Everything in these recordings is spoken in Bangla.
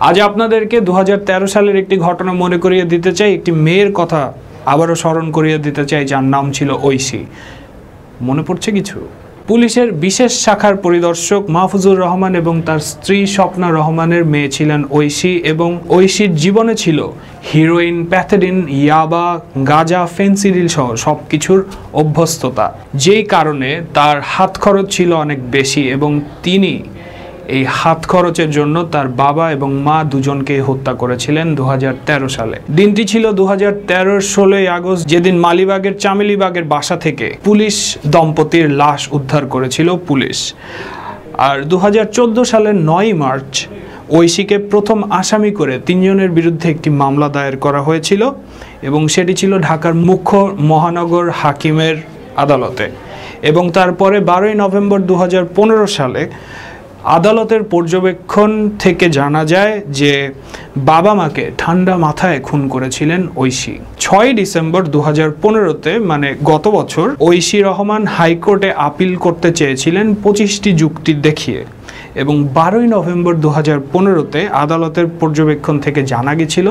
আজ আপনাদেরকে 2013 সালের একটি ঘটনা মনে করিয়ে দিতে চাই, একটি মেয়ের কথা আবারও স্মরণ করিয়ে দিতে চাই যার নাম ছিল ঐশী। মনে পড়ছে কিছু? পুলিশের বিশেষ শাখার পরিদর্শক মাহফুজুর রহমান এবং তার স্ত্রী স্বপ্না রহমানের মেয়ে ছিলেন ঐশী, এবং ঐশীর জীবনে ছিল হিরোইন, প্যাথেডিন, ইয়াবা, গাঁজা, ফেন্সিডিল সহ সব কিছুর অভ্যস্ততা, যেই কারণে তার হাত খরচ ছিল অনেক বেশি এবং তিনি এই হাত খরচের জন্য তার বাবা এবং মা দুজনকেই হত্যা করেছিলেন 2013 সালে। দিনটি ছিল 2013 16 আগস্ট, যেদিন মালিবাগের চামেলিবাগের বাসা থেকে পুলিশ দম্পতির লাশ উদ্ধার করেছিল পুলিশ। আর 2014 সালের 9 মার্চ ঐশীকে প্রথম আসামি করে 3 জনের বিরুদ্ধে একটি মামলা দায়ের করা হয়েছিল এবং সেটি ছিল ঢাকার মুখ্য মহানগর হাকিমের আদালতে। এবং তারপরে 12 নভেম্বর 2015 সালে আদালতের পর্যবেক্ষণ থেকে জানা যায় যে বাবা মাকে ঠান্ডা মাথায় খুন করেছিলেন ঐশী। 6 ডিসেম্বর 2015-তে মানে গত বছর ঐশী রহমান হাইকোর্টে আপিল করতে চেয়েছিলেন 25টি যুক্তি দেখিয়ে, এবং 12 নভেম্বর 2015-তে আদালতের পর্যবেক্ষণ থেকে জানা গেছিল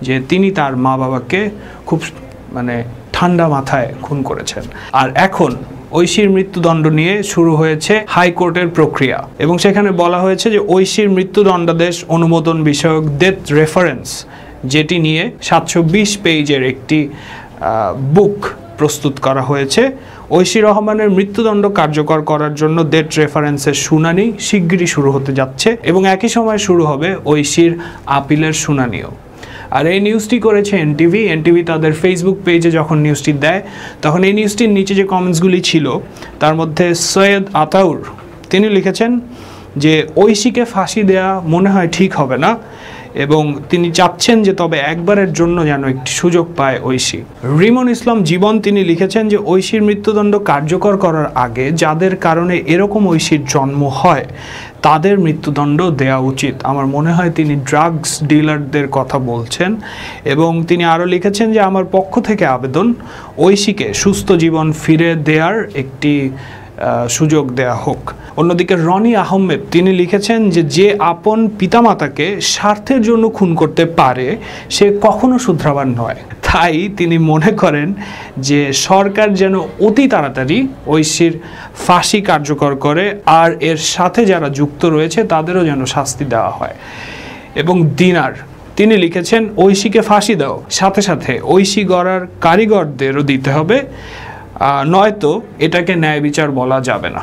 যে তিনি তার মা বাবাকে খুব ঠান্ডা মাথায় খুন করেছেন। আর এখন ঐশীর মৃত্যুদণ্ড নিয়ে শুরু হয়েছে হাইকোর্টের প্রক্রিয়া, এবং সেখানে বলা হয়েছে যে ঐশীর মৃত্যুদণ্ডাদেশ অনুমোদন বিষয়ক ডেথ রেফারেন্স, যেটি নিয়ে 720 পেজের একটি বুক প্রস্তুত করা হয়েছে। ঐশী রহমানের মৃত্যুদণ্ড কার্যকর করার জন্য ডেথ রেফারেন্সের শুনানি শিগগিরই শুরু হতে যাচ্ছে এবং একই সময় শুরু হবে ঐশীর আপিলের শুনানিও। আর এই নিউজটি করেছে এনটিভি তাদের ফেসবুক পেজে যখন নিউজটি দেয়, তখন এই নিউজটির নিচে যে কমেন্টসগুলি ছিল তার মধ্যে সৈয়দ আতাউর তিনি লিখেছেন যে ঐশীকে ফাঁসি দেয়া মনে হয় ঠিক হবে না, এবং তিনি চাচ্ছেন যে তবে একবারের জন্য যেন একটি সুযোগ পায় ঐশী। রিমন ইসলাম জীবন তিনি লিখেছেন যে ঐশীর মৃত্যুদণ্ড কার্যকর করার আগে যাদের কারণে এরকম ঐশীর জন্ম হয় তাদের মৃত্যুদণ্ড দেওয়া উচিত। আমার মনে হয় তিনি ড্রাগস ডিলারদের কথা বলছেন, এবং তিনি আরও লিখেছেন যে আমার পক্ষ থেকে আবেদন ঐশীকে সুস্থ জীবন ফিরে দেওয়ার একটি সুযোগ দেয়া হোক। অন্যদিকে রনি আহমেদ তিনি লিখেছেন যে আপন পিতামাতাকে স্বার্থের জন্য খুন করতে পারে সে কখনো শুধরাবার নয়। তাই তিনি মনে করেন যে সরকার যেন অতি তাড়াতাড়ি ঐশীর ফাঁসি কার্যকর করে, আর এর সাথে যারা যুক্ত রয়েছে তাদেরও যেন শাস্তি দেওয়া হয়। এবং দিনার তিনি লিখেছেন ঐশীকে ফাঁসি দাও, সাথে সাথে ঐশী গড়ার কারিগরদেরও দিতে হবে, নয়তো এটাকে ন্যায় বিচার বলা যাবে না।